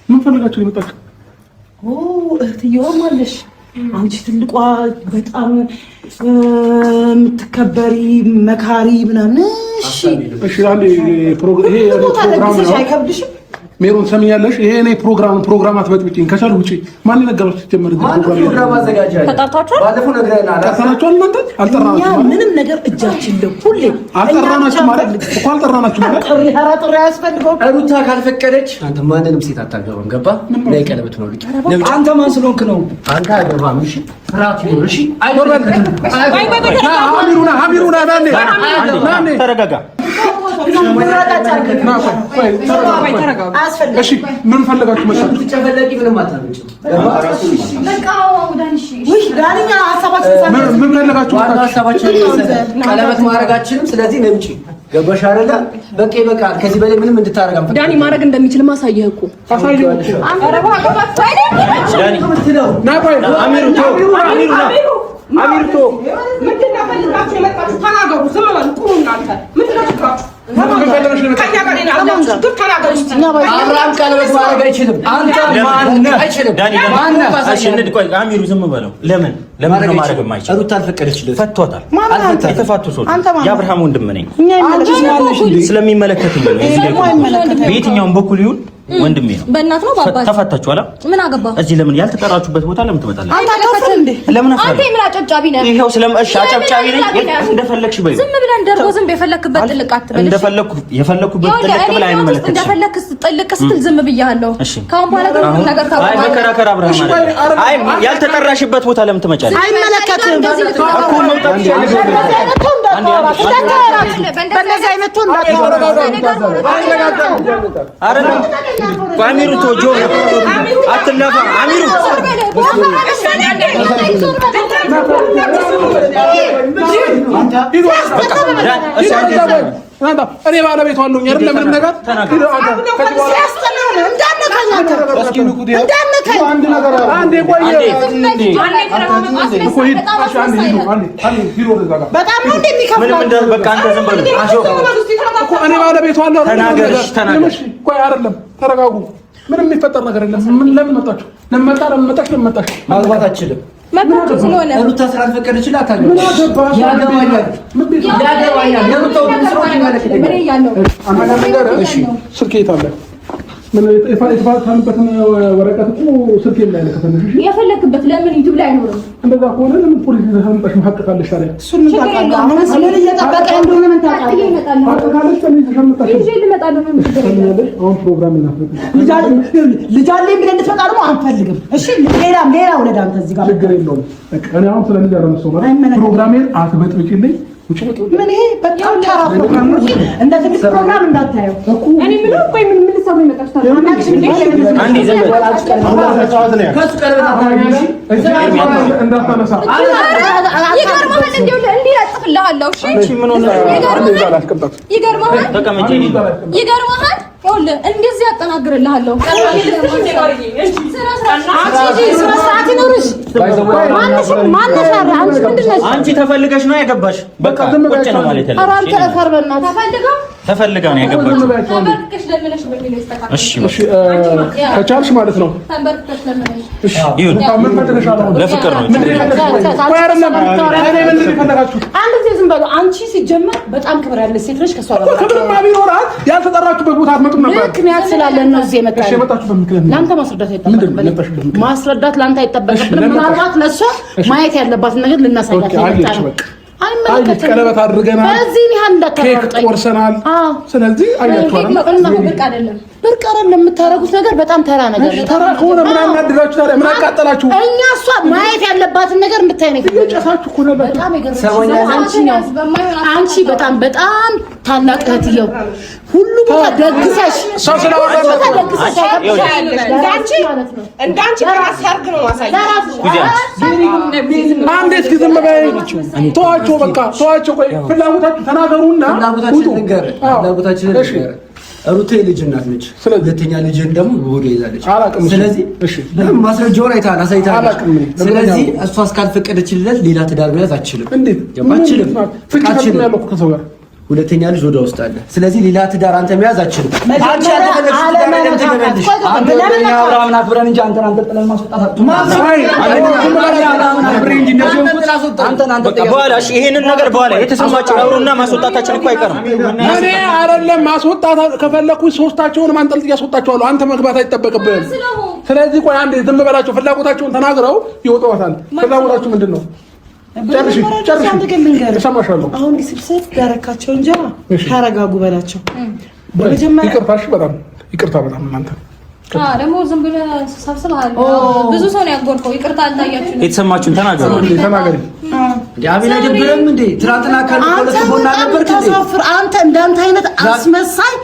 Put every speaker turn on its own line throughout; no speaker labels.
ምን ፈልጋችሁ የመጣችሁ?
እህትየዋም አለሽ አንቺ ትልቋ በጣም የምትከበሪ መካሪ ምናምን። እሺ
እሺ አንዴ ፕሮግራም ነው አይከብድሽም? ሜሮን ሰሚያለሽ? ይሄ እኔ ፕሮግራም አትበጥብጪኝ። ከቻል ውጪ ማን ነገራችሁ? ተጀመረ
ፕሮግራም አዘጋጃለሁ።
ተጣጣችሁ?
ባለፈው ነግረናል።
ተጣጣችሁ? እናንተ አልጠራናችሁም።
ምንም ነገር እጃችን ለው ሁሌ
አልጠራናችሁ ማለት እኮ አልጠራናችሁ ማለት
ጥሪ ያስፈልገው።
ሩታ ካልፈቀደች አንተ ማንንም ሴት አታገባም። ገባ? ላይ ቀለበት ነው ልጅ። አንተ ማን ስለሆንክ ነው? አንተ አገባም። እሺ ፍራት ይኖር። እሺ አይወርበልከም።
አሚሩና ናኔ ተረጋጋ። እሺ ምን ፈልጋችሁ መጣችሁ?
ትጨፈለቂ ምንም አታመጭም።
ምን ፈልጋችሁ?
ቀለበት ማድረጋችንም ስለዚህ ነምጪ። ገባሽ አይደለ? በቃ ይበቃል። ከዚህ በላይ ምንም እንድታረጋም
ዳኒ ማድረግ እንደሚችል ማሳየህ እኮ
አሳየው እኮ አሚሩቶ
ምንድነው ፈልጋችሁ የመጣችሁ? ተናገሩ። ዝም በሉ። ቁሙ እናንተ። ምንድነው ችግራችሁ?
አብርሃም ቀለበት ማድረግ አይችልም። አንተ ማነህ? አይችልም።
አሚሩ ዝም በለው። ለምን ነው ማድረግ የማይችል? ሩታ አልፈቀደችለት። ፈቷታል። የተፋቱ ሰዎች የአብርሃም ወንድም ነኝ ስለሚመለከትኝ ነው። በየትኛውም በኩል ይሁን ወንድሜ ነው።
በእናት ነው ባባል
ተፋታችሁ አላ
ምን አገባ?
እዚህ ለምን ያልተጠራችሁበት ቦታ ለምን ትመጣለህ?
አንተ አታፍርም እንዴ?
ለምን አፍራ?
አንተ ምን አጨብጫቢ ነህ?
ይሄው ስለምእሺ አጨብጫቢ ነኝ። እንደፈለግሽ በይ።
ዝም ብለህ እንደርጎ ዝም በፈለክበት ጥልቅ አትበል።
የፈለኩበት ጥልቅ ብላ አይመለከትሽ።
እንደፈለክ ጥልቅ ስትል ዝም ብያለሁ። ካሁን በኋላ ግን ነገር ታውቃለህ።
አይ መከራከር አብርሃም ማለት አይ ያልተጠራሽበት ቦታ ለምን ትመጫለሽ?
አይመለከትም እኮ መውጣት በእነዚህ አይነት
አሚሩ ቶጆ አትላፋ። አሚሩ
እኔ ባለቤቷ አለኝ አይደል? ምንም ነገር
በጣም ነው እንደሚከፍለው።
በቃ አንተ ዝም በል
እኮ እኔ ባለቤቷ አለኝ።
ተናገርሽ
ቆይ አይደለም ተረጋጉ። ምንም የሚፈጠር ነገር የለም። ምን ለምን መጣችሁ? ለምን መጣችሁ?
ማግባት አትችልም።
መጣችሁ ስለሆነ
ሩታ ስላልፈቀደችላት አታገባም። ያገባኛል።
ስልክ የት አለ? ምን የተፋታንበትን ወረቀት እኮ ስልክ ላይ አለ። ከተነሽ
የፈለክበት ለምን ዩቲዩብ ላይ አይኖርም?
እንደዛ ከሆነ ለምን ፖሊስ ተሰምጣሽ ማሐቀቃለሽ ታዲያ?
እሱን ታውቃለህ። አሁን ስለምን እየጠበቀ እንደሆነ ምን ታውቃለህ?
ማሐቀቃለሽ ከምን ተሰምጣሽ?
ይዤ ልመጣለሁ ነው የምትገርመው።
አሁን ፕሮግራም ይናፈቅ
ልጅ አለኝ ብለህ እንድትመጣ ደግሞ አንፈልግም። እሺ ሌላ ወለድ አንተ እዚህ ጋር
ችግር የለውም። በቃ እኔ አሁን ስለዚህ ጋር ነው ፕሮግራሜን አትበጥብቂልኝ።
ምን ይሄ በጣም ተራ ፕሮግራም ነው። እንደ ትልቅ ፕሮግራም እንዳታየው።
እኔ ምን ቆይ ምን ልትሰሩ ይመጣችታል?
አንዴ ዝም በል።
ከሱ ቀለበት አታገቢም።
እንዳታነሳ
ይገርምሃል። እንዲሁ እንዲህ ያጽፍልሃለሁ። እሺ ምን ሆነ? ይገርምሃል።
ተቀመጪ።
ይገርምሃል። ይኸውልህ እንደዚህ ያጠናግርልሃለሁ።
አንቺ ተፈልገሽ ነው ያገባሽ። በቃ ቁጭ ነው ማለት ያለው። ተፈልጋ ነው ያገባችው። እሺ
ከቻልሽ ማለት ነው።
እሺ ይሁን። ለፍቅር ነው።
አንድ ጊዜ ዝም በሉ። አንቺ ሲጀመር በጣም ክብር ያለሽ ሴት ነሽ። ከሷ ጋር
ክብርማ ቢኖራት ያልተጠራችሁበት ቦታ አትመጡም ነበር።
ምክንያት ስላለን ነው እዚህ የመጣው።
እሺ የመጣችሁበት ምክንያት
ለአንተ ማስረዳት አይጠበቅብንም። ማስረዳት ለአንተ አይጠበቅብንም። ምናልባት ለእሷ ማየት ያለባትን ነገር ልናሳያት ነው።
አይነት ቀለበት አድርገናል።
በዚህ ያህል እንዳታረጋግጠኝ
ኬክ ቆርሰናል። ስለዚህ አያችኋል።
ብርቅ አይደለም
የምታረጉት ነገር በጣም ተራ ነገር ነው።
ተራ ከሆነ ምን አናድራችሁ ታዲያ? ምን አቃጠላችሁ?
እኛ እሷ ማየት ያለባትን ነገር እንድታይ ነው።
እየጨሳችሁ እኮ ነበር።
በጣም አንቺ በጣም ታላቅ እህትየው ሁሉ ቦታ ደግሰሽ
ሰው ስለወረደ
እንዳንቺ ሰርግ ነው ማሳየት።
አንዴት ዝም በይ። ተዋቸው በቃ ተዋቸው። ቆይ ፍላጎታችሁ ተናገሩና
ፍላጎታችንን ንገር። ሩታ ልጅ እናት ነች። ሁለተኛ ልጅን ደግሞ ወደ ይዛለች። ስለዚህ
እሺ
ማስረጃውን አይተሃል፣ አሳይተሃል። ስለዚህ እሷ እስካልፈቀደችለት ሌላ ትዳር መያዝ አትችልም።
እንዴት
አትችልም?
ፍቅር ያለው ከሰው ጋር
ሁለተኛ ልጅ ወደ ውስጥ አለ። ስለዚህ ሌላ ትዳር አንተ መያዝ አትችልም። አንቺ ያልተፈለግሽ ትዳር ለምን ትገባለሽ? አንተ ለኛ አብርሃምን አክብረን እንጂ አንተን አንጠልጥለን ማስወጣት አትችልም።
በኋላ እሺ፣ ይሄንን ነገር በኋላ የተሰማችሁ አውሩና ማስወጣታችን እኮ አይቀርም።
እኔ አይደለም ማስወጣት ከፈለኩኝ ሶስታቸውን አንጠልጥዬ አስወጣቸዋለሁ። አንተ መግባት አይጠበቅብህም። ስለዚህ ቆይ አንዴ ዝም በላቸው። ፍላጎታቸውን ተናግረው ይወጣዋታል። ፍላጎታችሁ ምንድን ነው? ጨርሽ እሰማሻለሁ።
አሁን ስብሰብ ያረካቸው እንጂ ተረጋጉ በላቸው።
ይቅርታሽ በጣም ይቅርታ። በጣም እናንተ
ደግሞ ዝም ብለህ ሰብስበሃል። ብዙ ሰው ነው ያጎርከው። ይቅርታ አልታያችሁም።
የተሰማችሁን ተናገሩ።
ተናገሪ።
አቤል አይደብርም እንዴ? ትናንትና
አንተ እንዳንተ አይነት አስመሳይ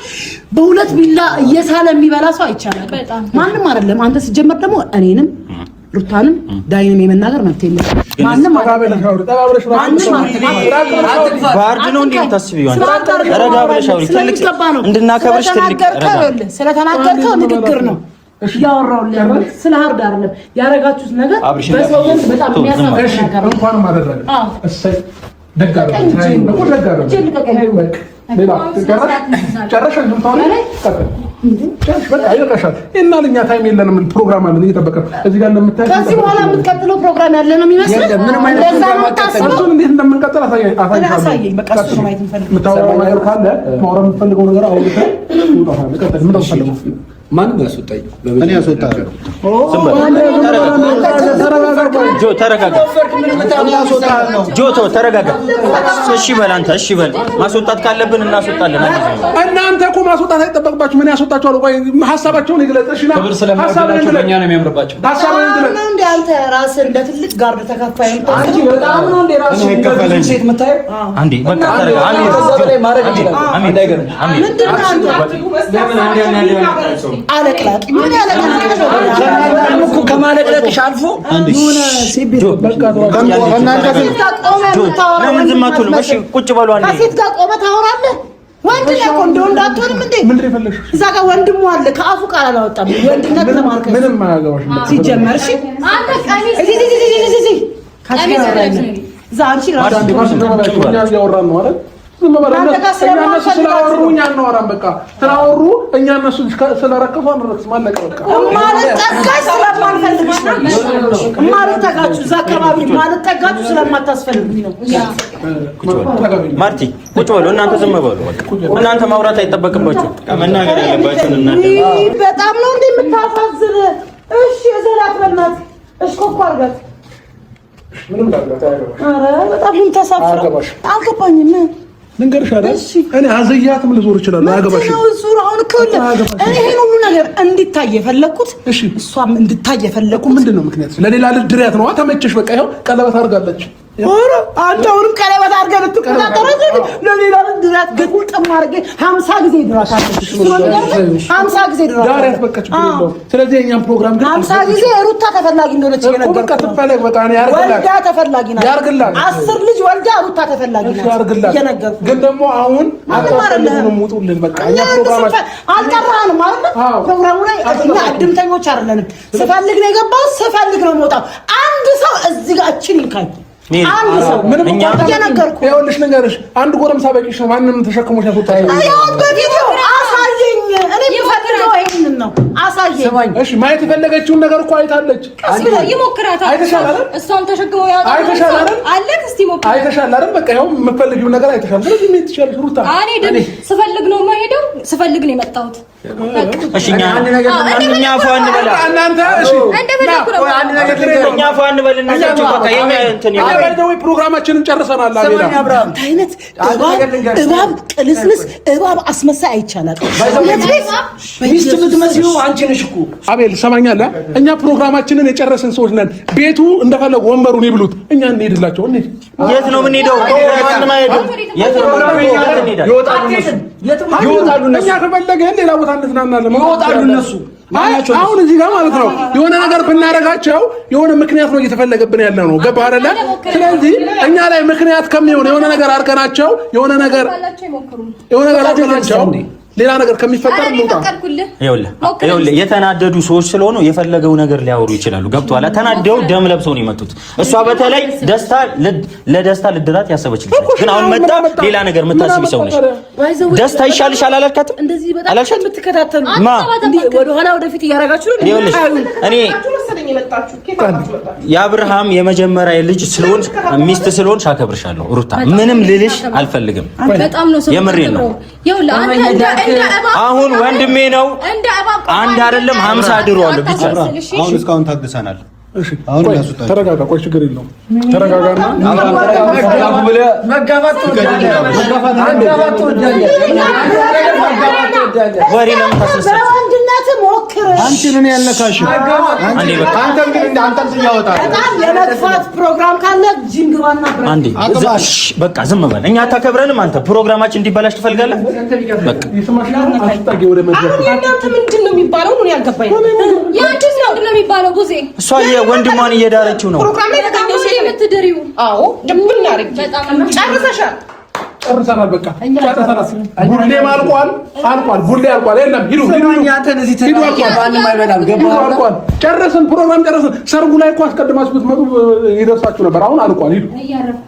በሁለት ቢላ እየሳለ የሚበላ ሰው አይቻልም። ማንም አይደለም። አንተ ሲጀመር ደግሞ እኔንም ሩታንም ዳይንም የመናገር መብት የለም። ማንም
ባርድ ነው እንዴ ታስቢው? ረጋ ብለሽ አውሪ። ትልቅ እንድናከብርሽ ትልቅ
ስለተናገርከው ንግግር ነው ያወራውልህ ያለው ስለ ሀርድ አይደለም። ያረጋችሁት ነገር በሰው ዘንድ በጣም የሚያሳፍር ነገር ነው።
እንኳን ማለት ነው። እሰይ ደጋራ ጨረሻ እና ለኛ ታይም የለንም። ፕሮግራም አለን እየጠበቀን እዚህ ጋር እንደምታየው
ከዚህ በኋላ የምትቀጥለው ፕሮግራም ያለ ነው የሚመስለው። እንደዛ ነው ታስበው።
እንዴት እንደምንቀጥል አሳየኝ።
በቃ እሱ ነው ማየት የምፈልገው።
የምታወራው ነገር ካለ ማውራት የምትፈልገው ነገር አውርተህ ውጣ። ቀጥል። ምን ነው
ማንም ያስወጣኝ?
እኔ ያስወጣለሁ።
ጆ ተረጋጋ። ተረጋጋ። እሺ በል አንተ እሺ በል። ማስወጣት ካለብን እናስወጣለን።
እናንተ እኮ ማስወጣት አይጠበቅባችሁ። ምን ያስወጣችኋል? ቆይ ሀሳባቸውን ይግለጽ። እሺ ነው
ሀሳባቸው ለኛ ነው የሚያምርባቸው።
ሀሳባቸውን ይግለጽ።
እንዴ አንተ ራስህ እንደ ትልቅ ጋርድ ተከፋይ
አንቺ በጣም ነው እንዴ ራስህ ሴት የምታየው?
አንዴ በቃ ተረጋጋ።
አለቅላቅ ምን ያለቀላቅ
ከማለቅለቅሽ አልፎ
ሆነ ሲቢት በቃ ለምን ዝም አትሉም? እሺ ቁጭ በሉ። አንዴ
ከሴት ጋር ቆመህ ታወራለህ። ወንድ ነህ እኮ እንደው እንዳትሆንም እንዴ?
ምንድን ይፈልሽ?
እዛ ጋር ወንድሙ አለ። ከአፉ ቃል አላወጣም። ወንድነት ለማርከስ
ምንም አያገባሽ
ሲጀመር። እሺ አንተ ቀሚስ ዛንቺ ራስ
ያወራን ነው አይደል? ስላወሩ እኛ እናወራም። በቃ ስላወሩ እኛ እነሱ ስለረከሱ አንረክስ ማለቀ በቃ
ማለት ጠጋች ስለማልፈልግሽ ነው። ማለት ጠጋችሁ እዛ አካባቢ ማለት ጠጋችሁ ስለማታስፈልጉኝ ነው።
ማርቲ ቁጭ በሉ እናንተ ዝም በሉ። እናንተ ማውራት አይጠበቅባችሁ። መናገር ያለባችሁን እናንተ
በጣም ነው እንዴ የምታሳዝን። እሺ የዘላት በእናት እሺ ኮኮ አርጋት
ምንም ላግባት አይገባሽ።
ኧረ በጣም ተሳፍራ አልገባኝም።
ልንገርሽ አይደል እኔ አዘያትም ልዞር እችላለሁ። አያገባሽ
ነው ዙር አሁን ከለ እኔ ይሄን ሁሉ ነገር እንድታይ የፈለኩት
እሺ
እሷም እንድታይ የፈለኩት
ምንድን ነው ምክንያት? ለሌላ ልጅ ድሪያት ነው። ተመቸሽ በቃ ይኸው ቀለበት አድርጋለች።
ኧረ አንተ አሁንም ቀለበት አድርገህ ልትቆጣጠር ለሌላ ልጅ ድሪያት ግጥም አድርገህ 50 ጊዜ ድራታለች። 50 ጊዜ
ድራታለች በቃ ችግር የለውም። ስለዚህ የእኛም ፕሮግራም ግን
50 ጊዜ ሩታ ተፈላጊ እንደሆነች የነገርኩህ
በቃ ትፈለግ በቃ እኔ ያርግላት
ወልዳ ተፈላጊ ናት።
ያርግላት
10 ልጅ ወልዳ ሩታ ተፈላጊ ናት።
ያርግላት
የነገርኩህ ግን
ደግሞ አሁን አጣጣሉን ሙጡልን በቃ እኛ ፕሮግራማችን
አልጠራንም ማለት ፕሮግራሙ ላይ እኛ እድምተኞች አይደለንም። ስፈልግ ነው የገባው፣ ስፈልግ ነው የምወጣው። አንድ ሰው እዚህ ጋር እቺን ይልካኝ አንድ ሰው ምንም እየነገርኩህ
ይኸውልሽ ንገርሽ አንድ ጎረምሳ በቂሽ ነው። ማንንም ተሸክሞሽ ያስወጣሽ
ያው በቪዲዮ አሳየኝ። እኔ የምፈልገው ይሄንን ነው። አሳየኝ።
እሺ ማየት የፈለገችውን ነገር እኮ አይታለች።
እስኪ ይሞክራታል።
አይተሻል አይደል?
እሷን ተሸክመው ያወጣ
አይተሻል አይደል?
አለክ እስቲ ሞክራ።
አይተሻል አይደል? በቃ ይኸው የምትፈልጊውን ነገር አይተሻል። ስለዚህ ምን ትችያለሽ ሩታ?
እኔ ደግሞ ስፈልግ ነው የማሄደው፣ ስፈልግ ነው የመጣሁት።
እሺ እኛ ፏን በላ እናንተ እሺ እኛ ፏን በልና በቃ የኛ እንትን
ያለው ፕሮግራማችንን ጨርሰናል።
አይነት እባብ ቅልስልስ እባብ አስመሳይ አይቻላል።
ሚስት የምትመስዪው አንቺ ነሽ እኮ
አቤል ሰማኛለህ። እኛ ፕሮግራማችንን የጨረስን ሰዎች ነን። ቤቱ እንደፈለጉ ወንበሩን ይብሉት፣ እኛ እንሄድላቸው። እንዴ
የት ነው የምንሄደው?
ይወጣሉ እነሱ። እኛ ከፈለገን ሌላ ቦታ እንዝናናለን።
ይወጣሉ እነሱ።
አሁን እዚህ ጋር ማለት ነው የሆነ ነገር ብናደርጋቸው የሆነ ምክንያት ነው እየተፈለገብን ያለ ነው። ገባህ አይደለ? ስለዚህ እኛ ላይ ምክንያት ከሚሆን የሆነ ነገር አድርገናቸው የሆነ ነገር አድርገናቸው ሌላ ነገር ከሚፈጠር እንውጣ።
ይኸውልህ የተናደዱ ሰዎች ስለሆኑ የፈለገው ነገር ሊያወሩ ይችላሉ። ገብቶሃል? ተናደው ደም ለብሰው ነው የመጡት። እሷ በተለይ ለደስታ ልድራት ያሰበች ልጅ ግን አሁን መጣ ሌላ ነገር የምታስቢ ሰው ነሽ። ደስታ ይሻልሻል አላልካትም?
እንደዚህ በጣም የምትከታተሉ ወደ ኋላ ወደፊት እያደረጋችሁ ነው።
ይኸውልሽ እኔ የአብርሃም የመጀመሪያ ልጅ ስለሆንሽ ሚስት ስለሆንሽ አከብርሻለሁ ሩታ። ምንም ልልሽ አልፈልግም። የምሬን ነው። አሁን ወንድሜ ነው አንድ አይደለም 50 አድሯል ብቻ።
አሁን እስካሁን ታግሰናል።
እሺ አሁን ያሱታ ተረጋጋ። ቆይ ችግር የለውም ተረጋጋና
መጋባት
ወሬ ለምን ታስነሳችሁ?
አንድነት ሞክር።
አንቺ ምን ያልነካሽ
አንዴ በቃ
አንተም ግን አንተም ትያወጣለህ።
በጣም የመጥፋት ፕሮግራም ካለ ጂም ግባና
አንዴ በቃ ዝም በል። እኛ ታከብረንም አንተ ፕሮግራማችን እንዲበላሽ ትፈልጋለህ? በቃ
ይስማሽና አስጣጊ ወደ መድረክ
እናንተ ምንድን ነው የሚባለው? ነው ያልገባኝ።
ያንቺስ ምንድን ነው የሚባለው? ጉዜ
እሷ የወንድሟን እየዳረችው ነው።
ፕሮግራም ላይ ተጋኘው የምትደሪው። አዎ ደምና አረግ ጨርሰሻል።
ጨርሰናል። በቃ ጨርሰናል። ቡሌ አልቋል። ቡሌ አልቋል። የለም ሂዱ።
አንተን እዚህ ማንም አይበላም። ገባህ?
ጨረስን። ፕሮግራም ጨረስን። ሰርጉ ላይ እኮ አስቀድማችሁ ብትመጡ ይደርሳችሁ ነበር። አሁን አልቋል።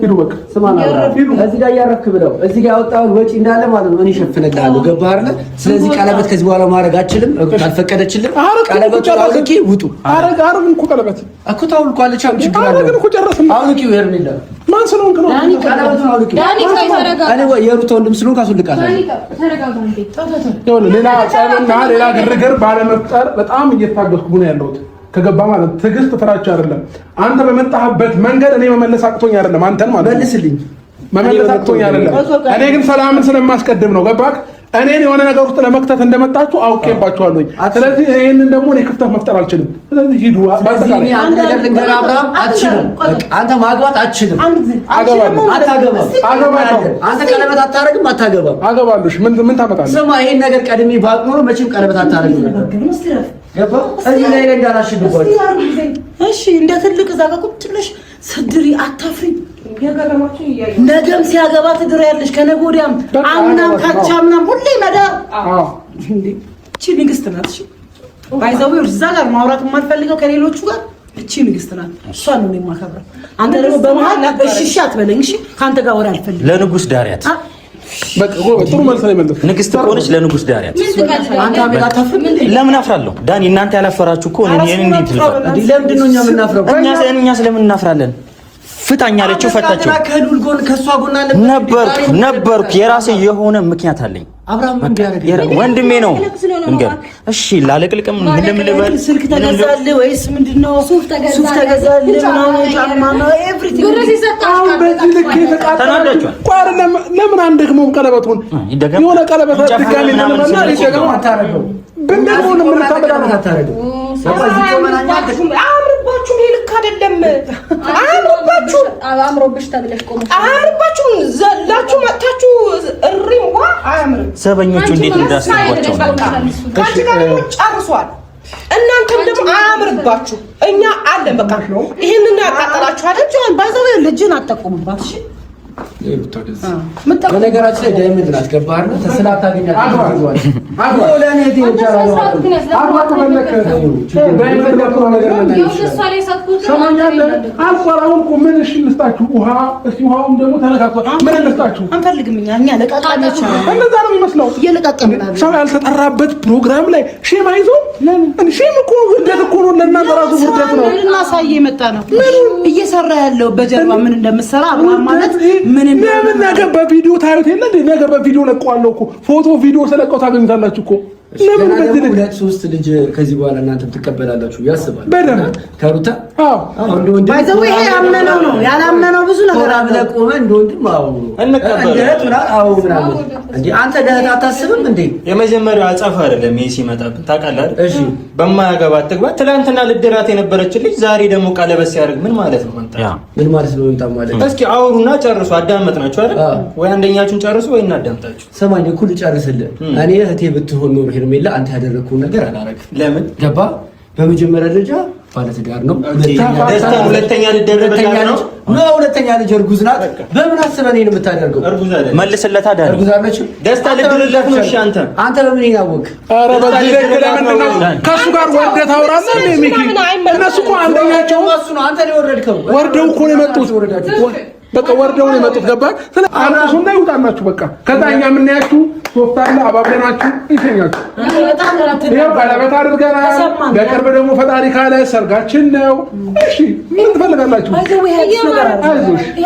ሂዱ። በቃ ስማና ሂዱ።
እዚህ ጋር እያረክ ብለው እዚህ ጋር ያወጣውን ወጪ እንዳለ ማለት ነው እኔ እሸፍንልሃለሁ። ገባህ አይደል? ስለዚህ ቀለበት ከዚህ በኋላ ማድረግ አችልም። ካልፈቀደችልኝ ቀለበቱ አውልቂ ውጡ።
አረግን እኮ ቀለበት
እኮ ታውልቋለች። አሁን ችግር አለ።
አረግን እኮ ጨረስን።
አውልቂ ወርሚላ
ማን ስለሆንክ ነው?
ቀለበቱን አውልቂ። እኔ የሩት ወንድም ስለሆንክ አስወልቃለሁ።
ሌላ ጸብና ሌላ ግርግር ባለመፍጠር በጣም እየታገስኩ ነው ያለሁት። ከገባ ማለት ትዕግስት ፍራቻ አይደለም። አንተ በመጣህበት መንገድ እኔ መመለስ አቅቶኝ አይደለም። አንተን ማለት
መልስልኝ
መመለስ አቅቶኝ አይደለም። እኔ ግን ሰላምን ስለማስቀድም ነው። ገባክ? እኔን የሆነ ነገር ውስጥ ለመክተት እንደመጣችሁ አውቄባችኋለሁ። ስለዚህ ይሄንን ደግሞ እኔ ክፍተት መፍጠር አልችልም። ስለዚህ ሂዱ። ባጠቃላይ
አንተ ነገር ልንገርህ አብርሃም፣ አትችልም። አንተ ማግባት አትችልም።
አገባለሁ።
አንተ ቀለበት አታረግም፣ አታገባም።
አገባለሽ። ምን ታመጣለህ?
ስማ፣ ይሄን ነገር ቀድሜ ባቅ ኖሮ መቼም ቀለበት አታረግም ነበር። ገባህ? እዚህ ላይ እንዳላሽብባችሁ።
እሺ፣ እንደ ትልቅ እዛ ጋር ቁጭ ብለሽ ስድሪ አታፍሪ። ነገም ሲያገባ ትድር ያለሽ ከነገ ወዲያም አምናም ካቻምናም ሁሌ መዳር። እቺ ንግስት ናት። እሺ ባይዘው እዛ ጋር ማውራት የማልፈልገው ከሌሎቹ ጋር እቺ ንግስት ናት። እሷን ነው የማከብረው። አንተ ደግሞ በመሃል እሺ አትበለኝ። እሺ ካንተ ጋር ወሬ አልፈልግም።
ለንጉስ ዳሪያት
በቃ ጥሩ መልስ ነው የመለስኩት።
ንግስት ከሆነች ለንጉስ ዳሪያት።
አንተ አቤት አታፍርም?
ለምን አፍራለሁ? ዳኒ እናንተ ያላፈራችሁ እኮ እኔ እንዴት ልፈራ?
ለምንድን ነው እኛ የምናፍረው?
እኛ ስለምን እናፍራለን? ፍታኝ አለችው፣ ፈታችው።
ከዱል ጎን ከሷ ጎን አለ
ነበርኩ። የራሴ የሆነ ምክንያት አለኝ።
አብርሃም ምን ቢያደርግ
ወንድሜ ነው እንግዲህ። እሺ ላለቅልቅም ምንም ልበል።
ስልክ ተገዛልህ ወይስ ምንድነው? ሱፍ ተገዛልህ ነው ጫማ ነው ኤቭሪቲንግ
በዚህ ልክ የተቃጠላችሁ። ቆይ ለምን አንደግሞም ቀለበቱን? የሆነ ቀለበት ድጋሚ ለምንና ይደገም አታረገው። በእንደው ነው ምን ታበላታረገው?
አምሮባችሁም ይሄ ልክ አይደለም። አምሮብሽ ተብለሽ ቆሞ አምሮባችሁም ዘላችሁ መጣችሁ እሪዋ አያምርም።
ሰበኞቹ እንዴት እንዳስገቧቸው
ካንቺ ጋር ጨርሷል። እናንተም ደግሞ አያምርባችሁ። እኛ አለን በቃ ይሄንን ያቃጠላችሁ አይደል? ጆን ባይዘው ልጅን አጠቁምባት። እሺ
በነገራችን ላይ ዳይመንድ ናት። ገባህ አይደል? ተስላት ታገኛለህ።
ሰው ያልተጠራበት ፕሮግራም ላይ ሼም አይዞ ሼም እኮ ውርደት እኮ ነው። ለእናንተ ራሱ ውርደት ነው።
ልናሳይ የመጣ ነው እየሰራ ያለው በጀርባ ምን እንደምትሰራ አብርሃም ማለት ምን
ነገር በቪዲዮ ታዩት የለ እንዴ? ነገር በቪዲዮ ለቀዋለሁ እኮ ፎቶ ቪዲዮ ስለቀው ታገኙታላችሁ እኮ። ለምን በዚህ ልጅ
ሁለት ሶስት ልጅ ከዚህ በኋላ እናንተም ትቀበላላችሁ ያስባል።
በደንብ
ከሩታ
ባይዘው ይሄ ያመነው ነው ያላመነው ብዙ ነገር
አለ። ቆመ እንደወንድም እንዴ አንተ ደህና አታስብም እንዴ?
የመጀመሪያው አጻፋ አይደለም ይሄ ሲመጣብን ታውቃለህ አይደል? እሺ በማያገባት ትግባ። ትናንትና ልድራት የነበረች ልጅ ዛሬ ደግሞ ቀለበት ሲያደርግ ምን ማለት ነው?
ምን ማለት ነው? እንታ ማለት
እስኪ አውሩና ጨርሱ። አዳመጥናችሁ አይደል? ወይ አንደኛችሁን ጨርሱ ወይ እናዳምጣችሁ።
ሰማኝ እኮ ልጨርስልህ። እኔ እህቴ ብትሆን ኖር ሄርሜላ አንተ ያደረግከውን ነገር አላረግም።
ለምን
ገባ? በመጀመሪያ ደረጃ ባለትዳር ነው።
ሁለተኛ
ልጅ እርጉዝ ናት። በምን አስበህ እኔን የምታደርገው?
መልስለታ ዳኒ
እርጉዝ አለችው።
ደስታ ልድርለት ነው። እሺ አንተ
በምን ያወቅ?
ኧረ በዚህ ልክ ለምንድን ነው ከእሱ ጋር ወርደህ ታወራለህ እንዴ ሚኪ? እነሱ እኮ አንደኛቸው
አንተ ነው የወረድከው።
ወርደው እኮ ነው የመጡት። በቃ ወርደው ነው የመጡት። ገባህ? አልቅሱና ይውጣላችሁ በቃ። ከዛ እኛ የምናያችሁ ሶፍት አለ አባብለናችሁ ይሸኛችሁ። ይኸው ቀለበት አድርገናል። በቅርብ ደግሞ ፈጣሪ ካለ ሰርጋችን ነው። እሺ ምን ትፈልጋላችሁ?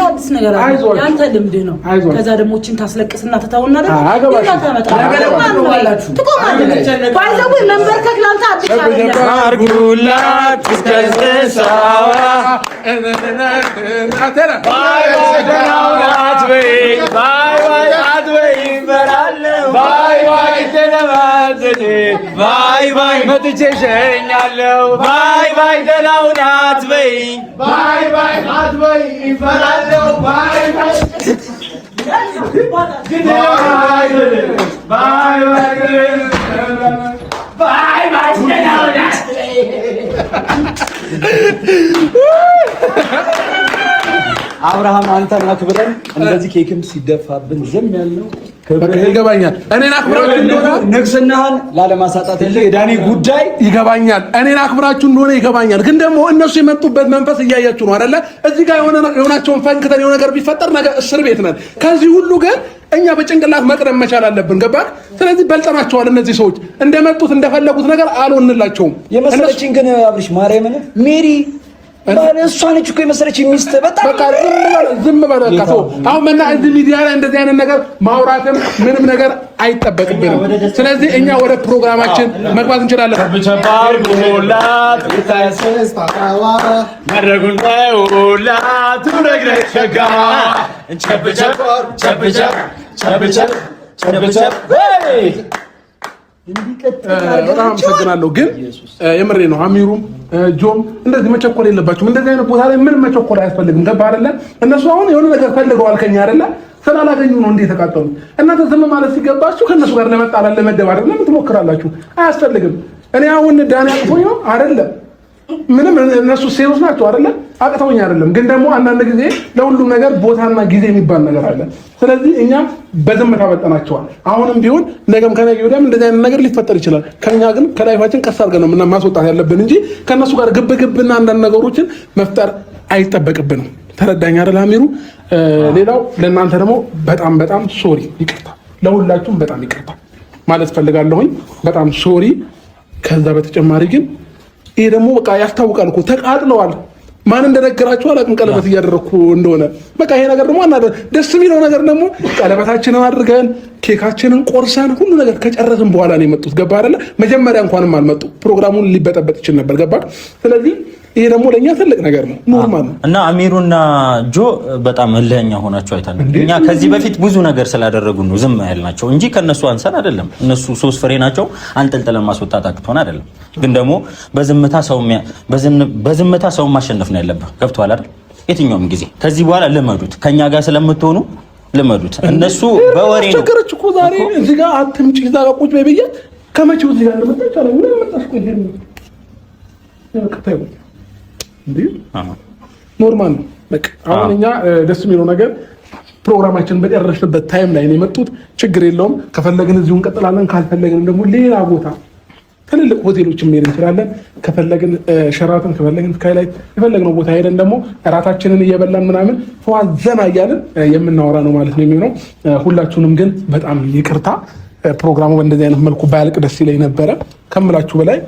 አዲስ ነገር አለ። ያንተ ልምድ ነው። ከዛ ደግሞ እቺን ታስለቅስና ትተውና ደግሞ ባይዘው መንበርከክ ላንተ አዲስ አይደለም።
አርጉላት እስከዛዋ ባይ መጥቼ እሸኛለሁ። ባይ ደህናውን አትበይኝ። ባይ አትበይ እፈራለሁ። ባይ
አብርሃም አንተን አክብረን እንደዚህ ኬክም ሲደፋብን ዝም ያልነው
ይገባኛል። እኔን አክብራችሁ እንደሆነ
ንግስናህን ላለማሳጣት የዳኒ ጉዳይ
ይገባኛል። እኔን አክብራችሁ እንደሆነ ይገባኛል። ግን ደግሞ እነሱ የመጡበት መንፈስ እያያችሁ ነው አይደለ? እዚህ ጋር የሆናቸውን ፈንክተን የሆነ ነገር ቢፈጠር ነገ እስር ቤት ነን። ከዚህ ሁሉ ግን እኛ በጭንቅላት መቅደም መቻል አለብን። ገባህ? ስለዚህ በልጠናቸዋል። እነዚህ ሰዎች እንደመጡት እንደፈለጉት ነገር አልሆንላቸውም።
የመሰለችኝ ግን አብርሽ ማርያምን ሜሪ እሷ ነች እኮ የመሰለችኝ ሚስት። በቃ
ዝም በል በቃ። አሁን መና እዚህ ሚዲያ ላይ እንደዚህ አይነት ነገር ማውራትም ምንም ነገር አይጠበቅብንም። ስለዚህ እኛ ወደ ፕሮግራማችን መግባት እንችላለን። በጣም አመሰግናለሁ። ግን የምሬ ነው። አሚሩም ጆም እንደዚህ መቸኮል የለባችሁም። እንደዚህ አይነት ቦታ ላይ ምንም መቸኮል አያስፈልግም። ገባህ አይደለ? እነሱ አሁን የሆነ ነገር ፈልገዋል ከኛ አይደለ? ስላላገኙ ነው እንዴ የተቃጠሉ። እናንተ ዝም ማለት ሲገባችሁ ከነሱ ጋር ለመጣላት ለመደባደብ ለምን ትሞክራላችሁ? አያስፈልግም። እኔ አሁን ዳኒ አጥፎኝ ነው አይደለም። ምንም እነሱ ሴቶች ናቸው አይደለ? አቅተውኝ አይደለም። ግን ደግሞ አንዳንድ ጊዜ ለሁሉም ነገር ቦታና ጊዜ የሚባል ነገር አለ። ስለዚህ እኛ በዝምታ በጠናቸዋል። አሁንም ቢሆን ነገም ከነገ ወዲያም እንደዚህ አይነት ነገር ሊፈጠር ይችላል። ከኛ ግን ከላይፋችን ቀስ አድርገን ነው ማስወጣት ያለብን እንጂ ከነሱ ጋር ግብግብና አንዳንድ ነገሮችን መፍጠር አይጠበቅብንም። ተረዳኝ አይደል አሚሩ? ሌላው ለእናንተ ደግሞ በጣም ሶሪ፣ ይቅርታ፣ ለሁላችሁም በጣም ይቅርታ ማለት ፈልጋለሁኝ። በጣም ሶሪ። ከዛ በተጨማሪ ግን ይሄ ደግሞ በቃ ያስታውቃል እኮ ተቃጥለዋል። ማን እንደነገራችሁ አላውቅም፣ ቀለበት እያደረኩ እንደሆነ። በቃ ይሄ ነገር ደግሞ ደስ የሚለው ነገር ደግሞ ቀለበታችንን አድርገን ኬካችንን ቆርሰን ሁሉ ነገር ከጨረስን በኋላ ነው የመጡት። ገባ አይደለ? መጀመሪያ እንኳንም አልመጡ፣ ፕሮግራሙን ሊበጠበጥ ይችል ነበር። ገባ? ስለዚህ ይሄ ደግሞ ለእኛ ትልቅ ነገር ነው፣ ኖርማል ነው።
እና አሚሩና ጆ በጣም እልህኛ ሆናችሁ አይታል። እኛ ከዚህ በፊት ብዙ ነገር ስላደረጉ ነው ዝም ያልናቸው እንጂ ከነሱ አንሰን አይደለም። እነሱ 3 ፍሬ ናቸው፣ አንጠልጥለን ማስወጣት አቅቶን አይደለም። ግን ደግሞ በዝምታ ሰው ማሸነፍ ነው ያለብህ። ገብቶሃል አይደል? የትኛውም ጊዜ ከዚህ በኋላ ልመዱት፣ ከኛ ጋር ስለምትሆኑ ልመዱት። እነሱ በወሬ ነው
ቸገረች እኮ ዛሬ እዚህ ጋር አትምጪ፣ እዛ ጋር ቁጭ በይ ብያት ከመቼው እዚህ ጋር እንደመጣች አለ ምን መጣሽ? ቆይ ይሄን ኖርማል ነው። በቃ አሁን እኛ ደስ የሚለው ነገር ፕሮግራማችንን በጨረስንበት ታይም ላይ ነው የመጡት። ችግር የለውም። ከፈለግን እዚሁ እንቀጥላለን፣ ካልፈለግን ደግሞ ሌላ ቦታ ትልልቅ ሆቴሎችን መሄድ እንችላለን። ከፈለግን ሸራተን፣ ከፈለግን ስካይላይት፣ የፈለግነው ቦታ ሄደን ደግሞ እራታችንን እየበላን ምናምን ፈዋዘና እያልን የምናወራ ነው ማለት ነው የሚሆነው። ሁላችሁንም ግን በጣም ይቅርታ። ፕሮግራሙ በእንደዚህ አይነት መልኩ ባያልቅ ደስ ይለኝ ነበረ ከምላችሁ በላይ።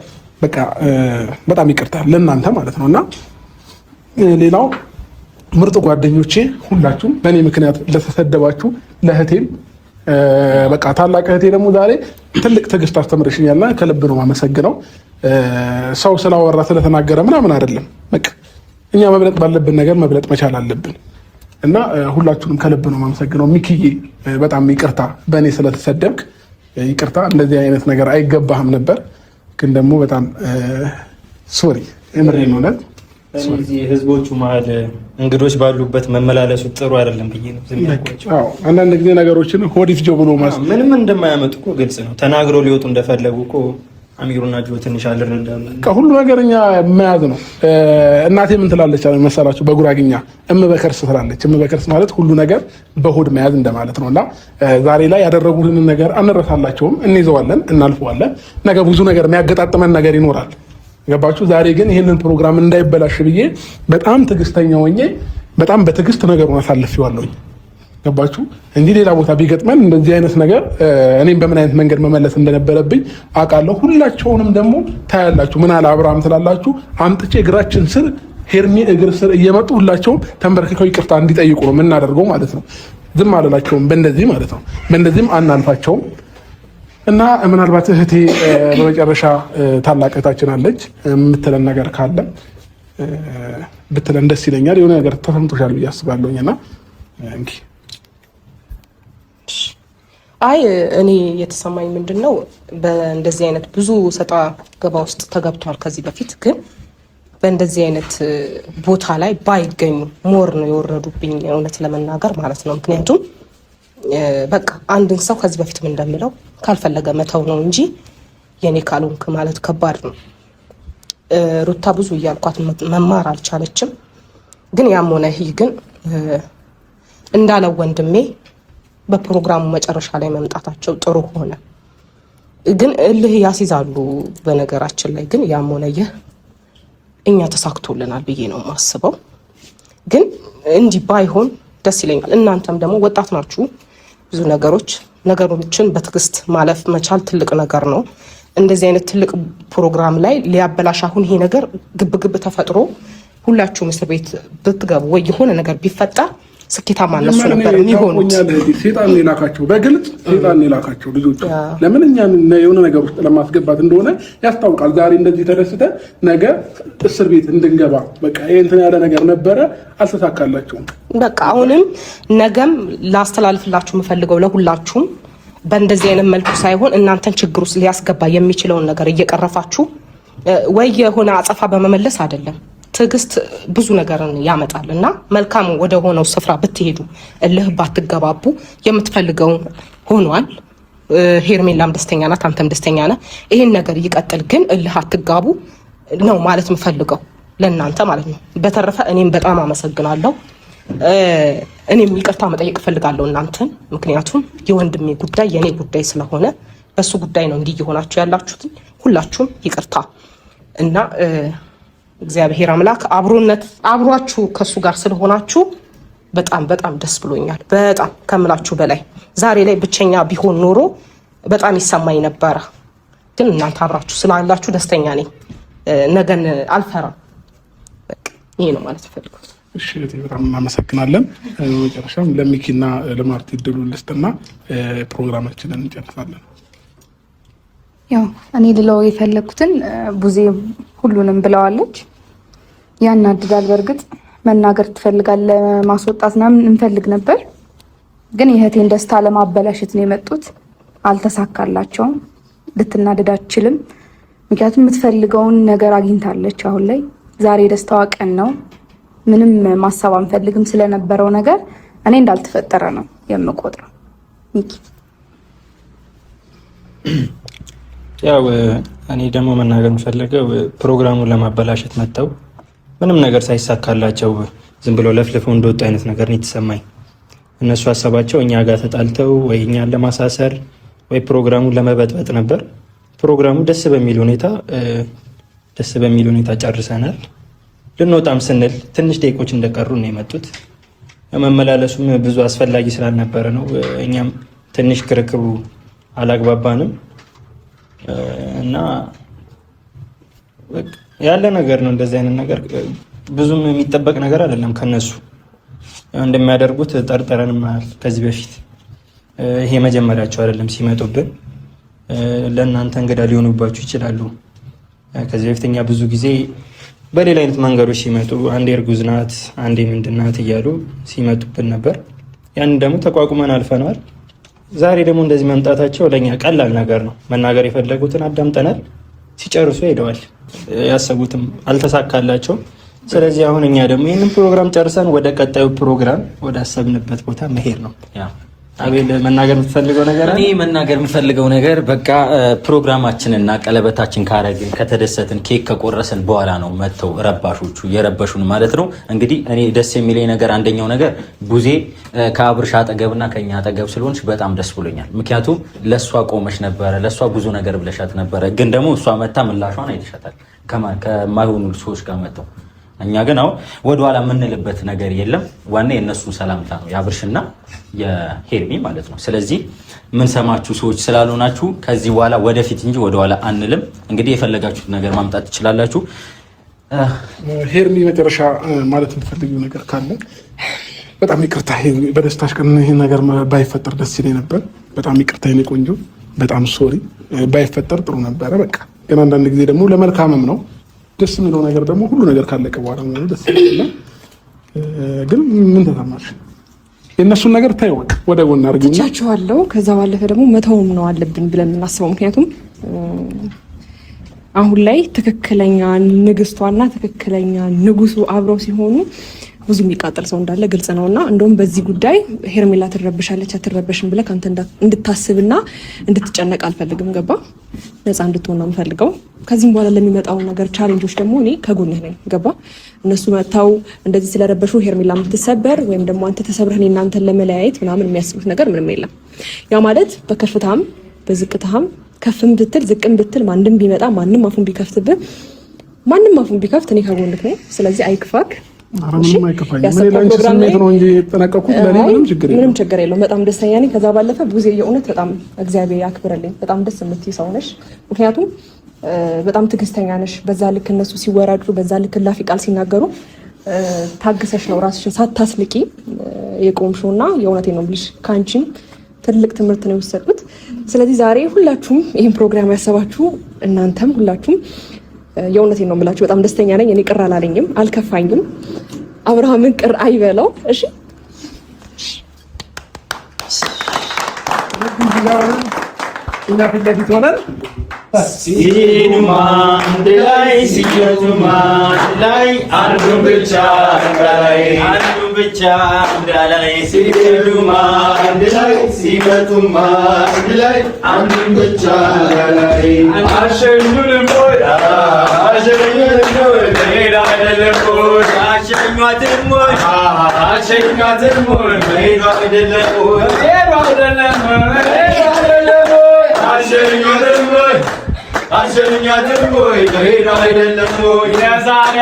በቃ በጣም ይቅርታ ለእናንተ ማለት ነው። እና ሌላው ምርጥ ጓደኞቼ ሁላችሁም በእኔ ምክንያት ለተሰደባችሁ ለእህቴም በቃ ታላቅ እህቴ ደግሞ ዛሬ ትልቅ ትዕግስት አስተምረሽኛልና ከልብ ነው የማመሰግነው። ሰው ስላወራ ስለተናገረ ምናምን አይደለም። በቃ እኛ መብለጥ ባለብን ነገር መብለጥ መቻል አለብን እና ሁላችሁንም ከልብ ነው የማመሰግነው። ሚኪዬ በጣም ይቅርታ፣ በእኔ ስለተሰደብክ ይቅርታ። እንደዚህ አይነት ነገር አይገባህም ነበር፣ ግን ደግሞ በጣም ሶሪ። የምሬን ነው።
እዚህ ህዝቦቹ መሀል እንግዶች ባሉበት መመላለሱ ጥሩ አይደለም ብዬ ነው ዝም ያልኳቸው።
አዎ አንዳንድ ጊዜ ነገሮችን ሆዲፍ ጆ ብሎ
ምንም እንደማያመጡ እኮ ግልጽ ነው። ተናግሮ ሊወጡ እንደፈለጉ እኮ አሚሩና ጆ ትንሽ አልረዳም።
ከሁሉ ነገርኛ መያዝ ነው። እናቴ ምን ትላለች መሰላችሁ? በጉራግኛ እምበከርስ ትላለች። እምበከርስ ማለት ሁሉ ነገር በሆድ መያዝ እንደማለት ነውና ዛሬ ላይ ያደረጉልን ነገር አንረሳላቸውም፣ እንይዘዋለን፣ እናልፈዋለን። ነገ ብዙ ነገር የሚያገጣጥመን ነገር ይኖራል። ገባችሁ? ዛሬ ግን ይህንን ፕሮግራም እንዳይበላሽ ብዬ በጣም ትዕግስተኛ ሆኜ በጣም በትዕግስት ነገሩን አሳልፌዋለሁ። ገባችሁ? እንጂ ሌላ ቦታ ቢገጥመን እንደዚህ አይነት ነገር እኔም በምን አይነት መንገድ መመለስ እንደነበረብኝ አውቃለሁ። ሁላቸውንም ደግሞ ታያላችሁ። ምን አለ አብርሃም ትላላችሁ። አምጥቼ እግራችን ስር ሄርሜ እግር ስር እየመጡ ሁላቸውም ተንበርክከው ይቅርታ እንዲጠይቁ ነው የምናደርገው ማለት ነው። ዝም አልላቸውም በእንደዚህ ማለት ነው። በእንደዚህም አናልፋቸውም። እና ምናልባት እህቴ በመጨረሻ ታላቅ እህታችን አለች የምትለን ነገር ካለ ብትለን ደስ ይለኛል። የሆነ ነገር ተሰምቶሻል ብዬ አስባለሁኝ እና እንግዲህ
አይ እኔ የተሰማኝ ምንድነው በእንደዚህ አይነት ብዙ ሰጣ ገባ ውስጥ ተገብቷል ከዚህ በፊት ግን በእንደዚህ አይነት ቦታ ላይ ባይገኙ ሞር ነው የወረዱብኝ እውነት ለመናገር ማለት ነው። ምክንያቱም በቃ አንድን ሰው ከዚህ በፊትም እንደምለው ካልፈለገ መተው ነው እንጂ የኔ ካልሆንክ ማለት ከባድ ነው። ሩታ ብዙ እያልኳት መማር አልቻለችም። ግን ያም ሆነ ይህ ግን እንዳለው ወንድሜ በፕሮግራሙ መጨረሻ ላይ መምጣታቸው ጥሩ ሆነ። ግን እልህ ያስይዛሉ በነገራችን ላይ ግን ያም ሆነ ይህ እኛ ተሳክቶልናል ብዬ ነው የማስበው። ግን እንዲህ ባይሆን ደስ ይለኛል። እናንተም ደግሞ ወጣት ናችሁ። ብዙ ነገሮችን በትዕግስት ማለፍ መቻል ትልቅ ነገር ነው። እንደዚህ አይነት ትልቅ ፕሮግራም ላይ ሊያበላሽ አሁን ይሄ ነገር ግብግብ ተፈጥሮ ሁላችሁም እስር ቤት ብትገቡ ወይ የሆነ ነገር ቢፈጠር ስኬታማ እነሱ ነበር የሚሆኑት።
ሴጣን የላካቸው በግልጽ ሴጣን የላካቸው ልጆች ለምን እኛን የሆነ ነገር ውስጥ ለማስገባት እንደሆነ ያስታውቃል። ዛሬ እንደዚህ ተደስተ ነገ እስር ቤት እንድንገባ በቃ እንትን ያለ ነገር ነበረ፣ አልተሳካላቸውም።
በቃ አሁንም ነገም ላስተላልፍላችሁ የምፈልገው ለሁላችሁም በእንደዚህ አይነት መልኩ ሳይሆን እናንተን ችግር ውስጥ ሊያስገባ የሚችለውን ነገር እየቀረፋችሁ ወይ የሆነ አጸፋ በመመለስ አይደለም። ትዕግስት ብዙ ነገርን ያመጣል እና መልካም ወደ ሆነው ስፍራ ብትሄዱ እልህ ባትገባቡ የምትፈልገውን ሆኗል። ሄርሜላም ደስተኛ ናት፣ አንተም ደስተኛ ነህ። ይሄን ነገር ይቀጥል፣ ግን እልህ አትጋቡ ነው ማለት የምፈልገው ለእናንተ ማለት ነው። በተረፈ እኔም በጣም አመሰግናለሁ። እኔም ይቅርታ መጠየቅ እፈልጋለሁ እናንተን። ምክንያቱም የወንድሜ ጉዳይ የኔ ጉዳይ ስለሆነ በሱ ጉዳይ ነው እንዲህ እየሆናችሁ ያላችሁት። ሁላችሁም ይቅርታ እና እግዚአብሔር አምላክ አብሯችሁ ከሱ ጋር ስለሆናችሁ በጣም በጣም ደስ ብሎኛል። በጣም ከምላችሁ በላይ ዛሬ ላይ ብቸኛ ቢሆን ኖሮ በጣም ይሰማኝ ነበረ። ግን እናንተ አብራችሁ ስላላችሁ ደስተኛ ነኝ። ነገን አልፈራም። በቃ ይሄ ነው ማለት ፈልኩት።
እሺ በጣም እናመሰግናለን። መጨረሻም ለሚኪና ለማርቲ ድሉ ልስጥና ፕሮግራማችንን እንጨርሳለን።
ያው እኔ ልለው የፈለኩትን ቡዜ ሁሉንም ብለዋለች። ያናድዳል። በእርግጥ መናገር ትፈልጋለህ፣ ማስወጣት ምናምን እንፈልግ ነበር፣ ግን የእህቴን ደስታ ለማበላሸት ነው የመጡት። አልተሳካላቸውም። ልትናደድ አትችልም፣ ምክንያቱም የምትፈልገውን ነገር አግኝታለች። አሁን ላይ ዛሬ ደስታዋ ቀን ነው። ምንም ማሰብ አንፈልግም ስለነበረው ነገር። እኔ እንዳልተፈጠረ ነው የምቆጥረው። ሚኪ
ያው እኔ ደግሞ መናገር የምፈልገው ፕሮግራሙን ለማበላሸት መጥተው ምንም ነገር ሳይሳካላቸው ዝም ብሎ ለፍልፈው እንደወጡ አይነት ነገር ነው የተሰማኝ። እነሱ ሀሳባቸው እኛ ጋር ተጣልተው ወይ እኛን ለማሳሰር ወይ ፕሮግራሙን ለመበጥበጥ ነበር። ፕሮግራሙ ደስ በሚል ሁኔታ ጨርሰናል። ልንወጣም ስንል ትንሽ ደቂቆች እንደቀሩ ነው የመጡት። መመላለሱም ብዙ አስፈላጊ ስላልነበረ ነው። እኛም ትንሽ ክርክሩ አላግባባንም እና ያለ ነገር ነው። እንደዚህ አይነት ነገር ብዙም የሚጠበቅ ነገር አይደለም ከነሱ። እንደሚያደርጉት ጠርጥረንማል ከዚህ በፊት። ይሄ መጀመሪያቸው አይደለም ሲመጡብን። ለእናንተ እንግዳ ሊሆኑባችሁ ይችላሉ። ከዚህ በፊት እኛ ብዙ ጊዜ በሌላ አይነት መንገዶች ሲመጡ አንዴ እርጉዝ ናት፣ አንዴ ምንድን ናት እያሉ ሲመጡብን ነበር። ያን ደግሞ ተቋቁመን አልፈነዋል። ዛሬ ደግሞ እንደዚህ መምጣታቸው ለእኛ ቀላል ነገር ነው። መናገር የፈለጉትን አዳምጠናል፣ ሲጨርሱ ሄደዋል። ያሰቡትም አልተሳካላቸውም። ስለዚህ አሁን እኛ ደግሞ ይህንን ፕሮግራም ጨርሰን ወደ ቀጣዩ ፕሮግራም ወደ አሰብንበት ቦታ መሄድ ነው። አቤል መናገር የምትፈልገው ነገር አለ?
እኔ መናገር የምፈልገው ነገር በቃ ፕሮግራማችንና ቀለበታችን ካረግን ከተደሰትን ኬክ ከቆረስን በኋላ ነው መተው ረባሾቹ የረበሹን ማለት ነው። እንግዲህ እኔ ደስ የሚለኝ ነገር አንደኛው ነገር ቡዜ ከአብርሽ አጠገብና ከኛ አጠገብ ስለሆንሽ በጣም ደስ ብሎኛል። ምክንያቱም ለሷ ቆመሽ ነበረ፣ ለሷ ብዙ ነገር ብለሻት ነበረ። ግን ደግሞ እሷ መታ ምላሿን አይተሻታል ከማይሆኑ ሰዎች ጋር መተው። እኛ ግን አሁን ወደኋላ የምንልበት ነገር የለም። ዋና የእነሱ ሰላምታ ነው የአብርሽና የሄርሚ ማለት ነው። ስለዚህ ምን ሰማችሁ ሰዎች ስላልሆናችሁ ከዚህ በኋላ ወደፊት እንጂ ወደኋላ አንልም። እንግዲህ የፈለጋችሁት ነገር ማምጣት ትችላላችሁ።
ሄርሚ መጨረሻ ማለት የምትፈልጊው ነገር ካለ? በጣም ይቅርታ በደስታሽ ቀን ይሄን ነገር ባይፈጠር ደስ ይለኝ ነበር። በጣም ይቅርታ የኔ ቆንጆ፣ በጣም ሶሪ። ባይፈጠር ጥሩ ነበረ። በቃ ግን አንዳንድ ጊዜ ደግሞ ለመልካምም ነው። ደስ የሚለው ነገር ደግሞ ሁሉ ነገር ካለቀ በኋላ ነው ደስ ይላል። ግን ምን ተሰማሽ? የእነሱን ነገር ታዩ ወደ ጎን አድርጊና
ትቻቸዋለሁ። ከዛ ባለፈ ደግሞ መተውም ነው አለብን ብለን የምናስበው። ምክንያቱም አሁን ላይ ትክክለኛ ንግስቷና ትክክለኛ ንጉሱ አብረው ሲሆኑ ብዙ የሚቃጠል ሰው እንዳለ ግልጽ ነውና እንደውም በዚህ ጉዳይ ሄርሜላ ትረብሻለች አትረበሽም ብለህ አንተ እንድታስብና እንድትጨነቅ አልፈልግም። ገባ? ነፃ እንድትሆን ነው የምፈልገው። ከዚህም በኋላ ለሚመጣው ነገር ቻሌንጆች ደግሞ እኔ ከጎንህ ነኝ። ገባ? እነሱ መጥተው እንደዚህ ስለረበሹ ሄርሜላ የምትሰበር ወይም ደግሞ አንተ ተሰብረህ እናንተን ለመለያየት ምናምን የሚያስቡት ነገር ምንም የለም። ያ ማለት በከፍታም በዝቅታም ከፍም ብትል ዝቅም ብትል ማንም ቢመጣ ማንም አፉን ቢከፍትብህ ማንም አፉን ቢከፍት እኔ ከጎንህ ነኝ። ስለዚህ አይክፋክ። ምንም ችግር የለውም። በጣም ደስተኛ ነኝ። ከዛ ባለፈ ቡዜ የእውነት በጣም እግዚአብሔር ያክብርልኝ። በጣም ደስ የምትይ ሰው ነሽ። ምክንያቱም በጣም ትዕግስተኛ ነሽ። በዛ ልክ እነሱ ሲወራዱ፣ በዛ ልክ ላፊ ቃል ሲናገሩ ታግሰሽ ነው ራስሽን ሳታስንቂ የቆምሽውና የእውነቴን ነው የምልሽ ከአንቺም ትልቅ ትምህርት ነው የወሰድኩት። ስለዚህ ዛሬ ሁላችሁም ይህን ፕሮግራም ያሰባችሁ እናንተም ሁላችሁም የእውነቴን ነው የምላችሁ በጣም ደስተኛ ነኝ። እኔ ቅር አላለኝም፣ አልከፋኝም። አብርሃምን ቅር አይበለው። እሺ
እኛ ፊት ለፊት ሆነን
ሲኑማ አንድ ላይ ሲገቱማ አንድ ላይ አንዱ ብቻ እንዳላይ ሲገቱማ አንድ ላይ ሲመቱማ አንድ ላይ አንዱ ብቻ እንዳላይ አሸኙንም ሆይ መሄድ አይደለም ሆይ አሸኟትም ሆይ መሄድ አይደለም አሸኛትም ሆይ መሄድ አይደለም ሆይ የዛሬ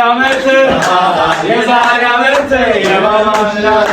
ዓመት የማማላት